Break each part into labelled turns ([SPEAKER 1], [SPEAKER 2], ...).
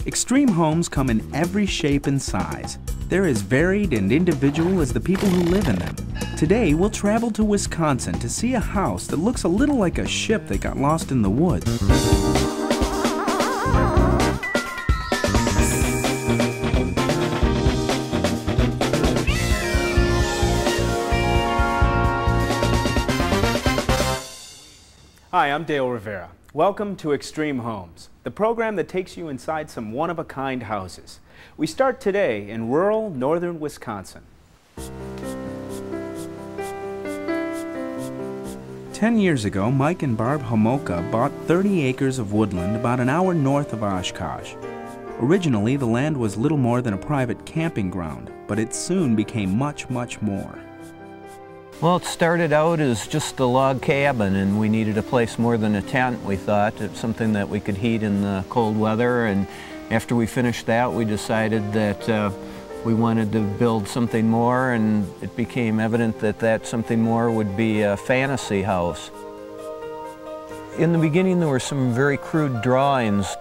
[SPEAKER 1] Extreme homes come in every shape and size. They're as varied and individual as the people who live in them. Today, we'll travel to Wisconsin to see a house that looks a little like a ship that got lost in the woods. Hi, I'm Dale Rivera. Welcome to Extreme Homes, the program that takes you inside some one-of-a-kind houses. We start today in rural northern Wisconsin. 10 years ago, Mike and Barb Homolka bought 30 acres of woodland about an hour north of Oshkosh. Originally, the land was little more than a private camping ground, but it soon became much, much more.
[SPEAKER 2] Well, it started out as just a log cabin, and we needed a place more than a tent, we thought. It's something that we could heat in the cold weather, and after we finished that, we decided that we wanted to build something more, and it became evident that that something more would be a fantasy house. In the beginning, there were some very crude drawings,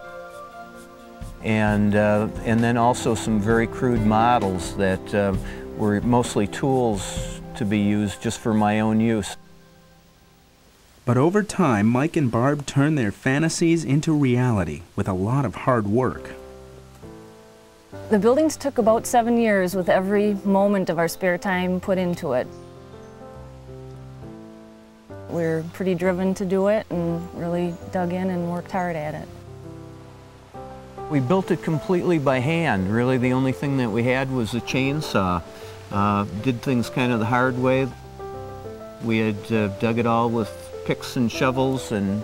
[SPEAKER 2] and then also some very crude models that were mostly tools to be used just for my own use.
[SPEAKER 1] But over time, Mike and Barb turned their fantasies into reality with a lot of hard work.
[SPEAKER 3] The buildings took about 7 years with every moment of our spare time put into it. We're pretty driven to do it and really dug in and worked hard at it.
[SPEAKER 2] We built it completely by hand. Really, the only thing that we had was a chainsaw. Did things kind of the hard way. We had dug it all with picks and shovels and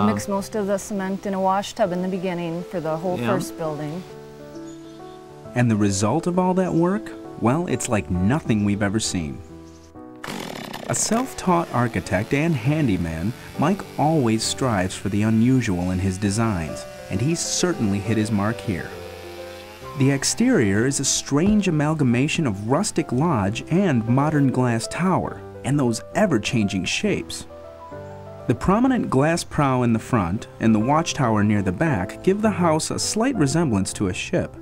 [SPEAKER 3] mixed most of the cement in a wash tub in the beginning for the whole first building.
[SPEAKER 1] And the result of all that work? Well, it's like nothing we've ever seen. A self-taught architect and handyman, Mike always strives for the unusual in his designs, and he's certainly hit his mark here. The exterior is a strange amalgamation of rustic lodge and modern glass tower, and those ever-changing shapes. The prominent glass prow in the front and the watchtower near the back give the house a slight resemblance to a ship.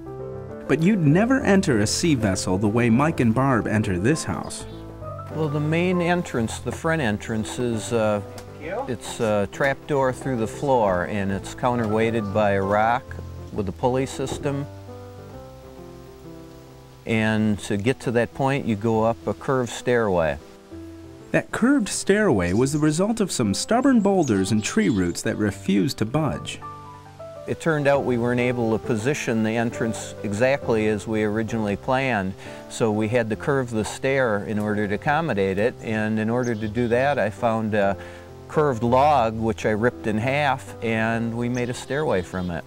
[SPEAKER 1] But you'd never enter a sea vessel the way Mike and Barb enter this house.
[SPEAKER 2] Well, the main entrance, the front entrance, is it's a trapdoor through the floor, and it's counterweighted by a rock with a pulley system. And to get to that point, you go up a curved stairway.
[SPEAKER 1] That curved stairway was the result of some stubborn boulders and tree roots that refused to budge.
[SPEAKER 2] It turned out we weren't able to position the entrance exactly as we originally planned, so we had to curve the stair in order to accommodate it, and in order to do that, I found a curved log which I ripped in half, and we made a stairway from it.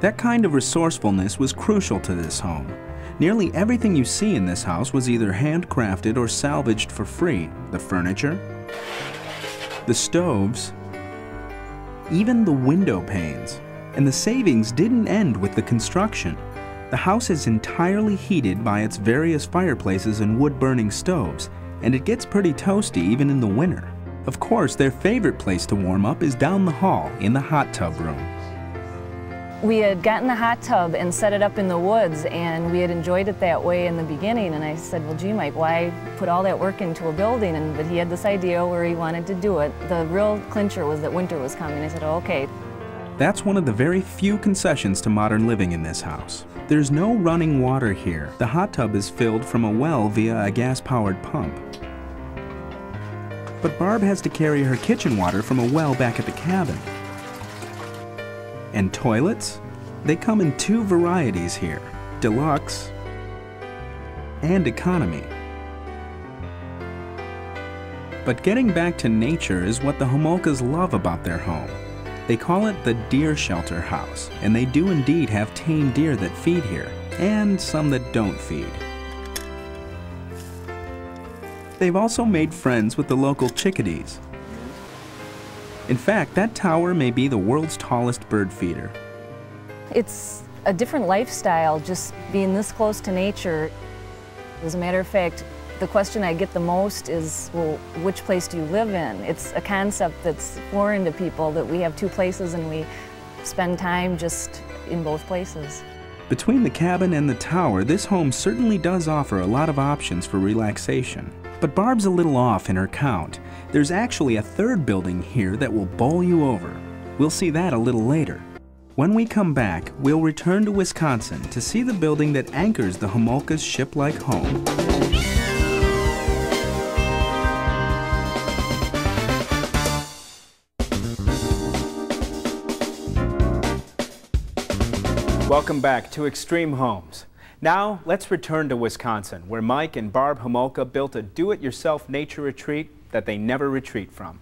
[SPEAKER 1] That kind of resourcefulness was crucial to this home. Nearly everything you see in this house was either handcrafted or salvaged for free. The furniture, the stoves, even the window panes. And the savings didn't end with the construction. The house is entirely heated by its various fireplaces and wood-burning stoves, and it gets pretty toasty even in the winter. Of course, their favorite place to warm up is down the hall in the hot tub room.
[SPEAKER 3] We had gotten the hot tub and set it up in the woods, and we had enjoyed it that way in the beginning, and I said, well, gee, Mike, why put all that work into a building? But he had this idea where he wanted to do it. The real clincher was that winter was coming. I said, oh, okay.
[SPEAKER 1] That's one of the very few concessions to modern living in this house. There's no running water here. The hot tub is filled from a well via a gas-powered pump. But Barb has to carry her kitchen water from a well back at the cabin. And toilets? They come in two varieties here, deluxe and economy. But getting back to nature is what the Homolkas love about their home. They call it the Deer Shelter House, and they do indeed have tame deer that feed here, and some that don't feed. They've also made friends with the local chickadees. In fact, that tower may be the world's tallest bird feeder.
[SPEAKER 3] It's a different lifestyle just being this close to nature. As a matter of fact, the question I get the most is, well, which place do you live in? It's a concept that's foreign to people, that we have two places and we spend time just in both places.
[SPEAKER 1] Between the cabin and the tower, this home certainly does offer a lot of options for relaxation. But Barb's a little off in her count. There's actually a third building here that will bowl you over. We'll see that a little later. When we come back, we'll return to Wisconsin to see the building that anchors the Homolka's ship-like home. Welcome back to Extreme Homes. Now, let's return to Wisconsin, where Mike and Barb Homolka built a do-it-yourself nature retreat that they never retreat from.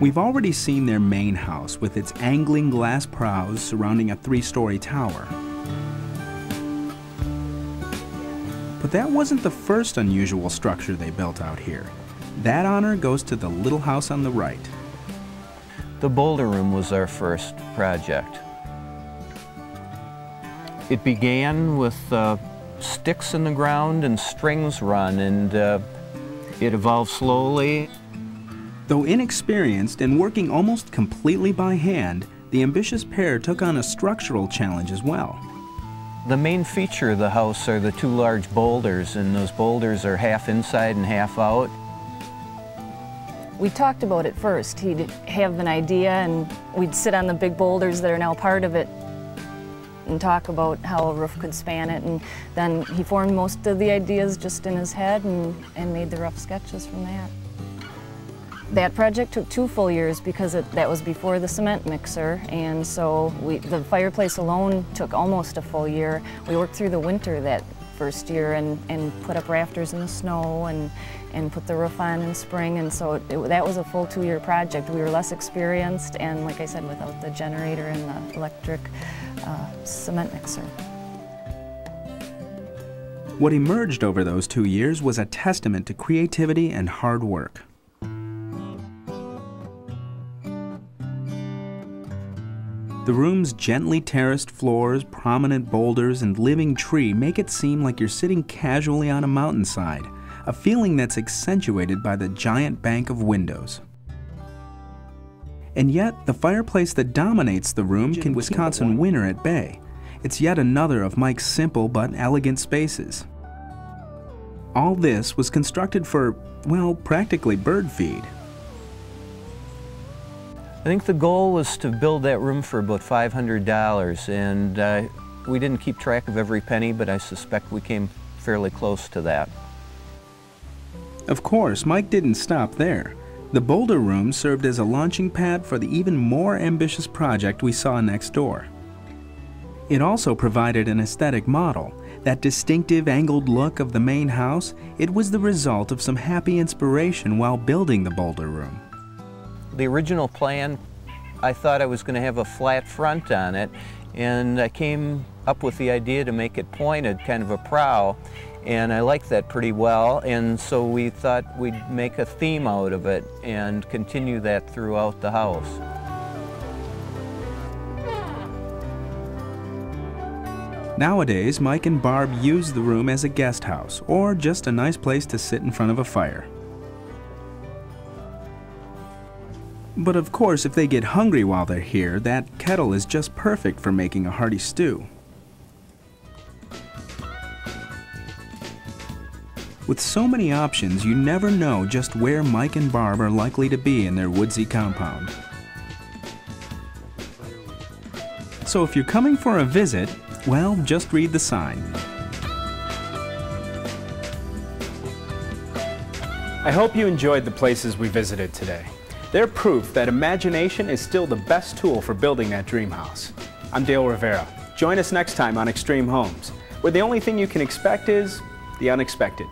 [SPEAKER 1] We've already seen their main house with its angling glass prows surrounding a 3-story tower. But that wasn't the first unusual structure they built out here. That honor goes to the little house on the right.
[SPEAKER 2] The boulder room was our first project. It began with sticks in the ground and strings run, and it evolved slowly.
[SPEAKER 1] Though inexperienced and working almost completely by hand, the ambitious pair took on a structural challenge as well.
[SPEAKER 2] The main feature of the house are the 2 large boulders, and those boulders are half inside and half out.
[SPEAKER 3] We talked about it first. He'd have an idea and we'd sit on the big boulders that are now part of it and talk about how a roof could span it, and then he formed most of the ideas just in his head and made the rough sketches from that. That project took 2 full years because that was before the cement mixer, and so the fireplace alone took almost a full year. We worked through the winter that first year and put up rafters in the snow and put the roof on in spring, and so that was a full 2-year project. We were less experienced, and like I said, without the generator and the electric cement mixer.
[SPEAKER 1] What emerged over those 2 years was a testament to creativity and hard work. The room's gently terraced floors, prominent boulders, and living tree make it seem like you're sitting casually on a mountainside, a feeling that's accentuated by the giant bank of windows. And yet, the fireplace that dominates the room can keep Wisconsin winter at bay. It's yet another of Mike's simple but elegant spaces. All this was constructed for, well, practically bird feed.
[SPEAKER 2] I think the goal was to build that room for about $500, and we didn't keep track of every penny, but I suspect we came fairly close to that.
[SPEAKER 1] Of course, Mike didn't stop there. The boulder room served as a launching pad for the even more ambitious project we saw next door. It also provided an aesthetic model. That distinctive angled look of the main house, it was the result of some happy inspiration while building the boulder room.
[SPEAKER 2] The original plan, I thought I was going to have a flat front on it, and I came up with the idea to make it pointed, kind of a prow, and I liked that pretty well, and so we thought we'd make a theme out of it and continue that throughout the house.
[SPEAKER 1] Nowadays, Mike and Barb use the room as a guest house or just a nice place to sit in front of a fire. But of course, if they get hungry while they're here, that kettle is just perfect for making a hearty stew. With so many options, you never know just where Mike and Barb are likely to be in their woodsy compound. So if you're coming for a visit, well, just read the sign. I hope you enjoyed the places we visited today. They're proof that imagination is still the best tool for building that dream house. I'm Dale Rivera. Join us next time on Extreme Homes, where the only thing you can expect is the unexpected.